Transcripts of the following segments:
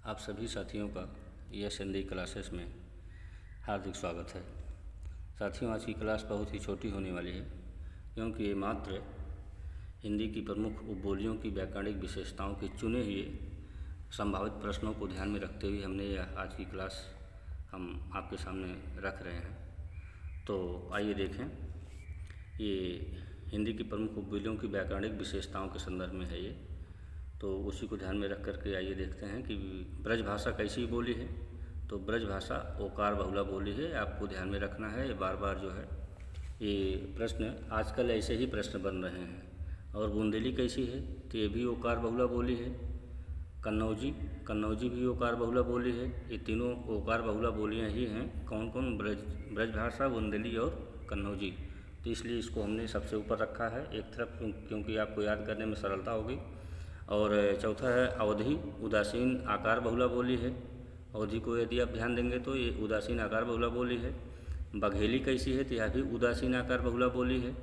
आप सभी साथियों का यस हिंदी क्लासेस में हार्दिक स्वागत है। साथियों, आज की क्लास बहुत ही छोटी होने वाली है क्योंकि ये मात्र हिंदी की प्रमुख उपबोलियों की व्याकरणिक विशेषताओं के चुने हुए संभावित प्रश्नों को ध्यान में रखते हुए हमने यह आज की क्लास हम आपके सामने रख रहे हैं। तो आइए देखें, ये हिंदी की प्रमुख उपबोलियों की व्याकरणिक विशेषताओं के संदर्भ में है ये। तो उसी को ध्यान में रख करके आइए देखते हैं कि ब्रज भाषा कैसी बोली है। तो ब्रज भाषा ओकार बहुला बोली है, आपको ध्यान में रखना है। बार बार जो है ये प्रश्न आजकल ऐसे ही प्रश्न बन रहे हैं। और बुंदेली कैसी है, तो ये भी ओकार बहुला बोली है। कन्नौजी भी ओकार बहुला बोली है। ये तीनों ओकार बहुला बोलियाँ ही हैं। कौन कौन? ब्रज भाषा, बुंदेली और कन्नौजी। तो इसलिए इसको हमने सबसे ऊपर रखा है एक तरफ, क्योंकि आपको याद करने में सरलता होगी। और चौथा है अवधि, उदासीन आकार बहुला बोली है। अवधि को यदि आप ध्यान देंगे तो ये उदासीन आकार बहुला बोली है। बघेली कैसी है, तो यह भी उदासीन आकार बहुला बोली है।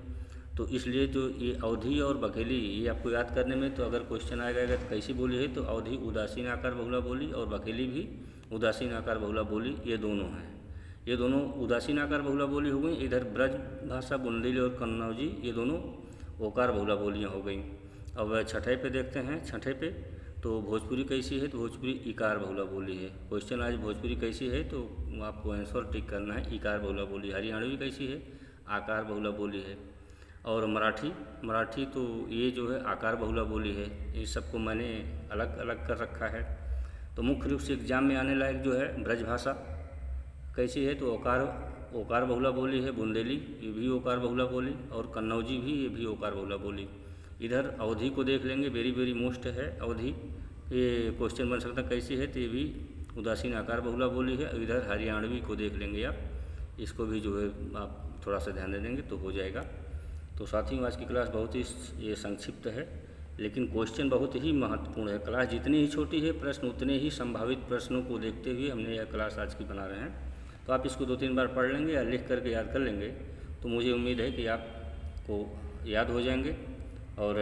तो इसलिए जो ये अवधि और बघेली, ये आपको याद करने में, तो अगर क्वेश्चन आएगा तो कैसी बोली है, तो अवधि उदासीन आकार बहुला बोली और बघेली भी उदासीन आकार बहुला बोली, ये दोनों हैं। ये दोनों उदासीन आकार बहुला बोली हो गई। इधर ब्रज भाषा, बुंदेली और कन्नौजी, ये दोनों ओकार बहुला बोलियाँ हो गई। अब छठे पे देखते हैं। छठे पे तो भोजपुरी कैसी है, तो भोजपुरी इकार बहुला बोली है। क्वेश्चन आज भोजपुरी कैसी है, तो आपको आंसर टिक करना है, इकार बहुला बोली। हरियाणवी कैसी है, आकार बहुला बोली है। और मराठी तो ये जो है आकार बहुला बोली है। ये सबको मैंने अलग अलग कर रखा है। तो मुख्य रूप से एग्जाम में आने लायक जो है ब्रज भाषा कैसी है, तो ओकार बहुला बोली है। बुंदेली ये भी ओकार बहुला बोली, और कन्नौजी भी, ये भी ओकार बहुला बोली। इधर अवधि को देख लेंगे, वेरी मोस्ट है अवधि। ये क्वेश्चन बन सकता कैसी है, तो ये भी उदासीन आकार बहुला बोली है। इधर हरियाणवी को देख लेंगे आप, इसको भी जो है आप थोड़ा सा ध्यान दे देंगे तो हो जाएगा। तो साथियों, आज की क्लास बहुत ही ये संक्षिप्त है, लेकिन क्वेश्चन बहुत ही महत्वपूर्ण है। क्लास जितनी ही छोटी है, प्रश्न उतने ही संभावित प्रश्नों को देखते हुए हमने यह क्लास आज की बना रहे हैं। तो आप इसको 2-3 बार पढ़ लेंगे या लिख करके याद कर लेंगे, तो मुझे उम्मीद है कि आपको याद हो जाएंगे। और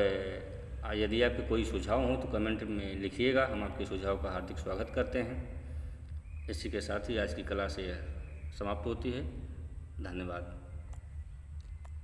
यदि आपके कोई सुझाव हो तो कमेंट में लिखिएगा, हम आपके सुझाव का हार्दिक स्वागत करते हैं। इसी के साथ ही आज की क्लास समाप्त होती है। धन्यवाद।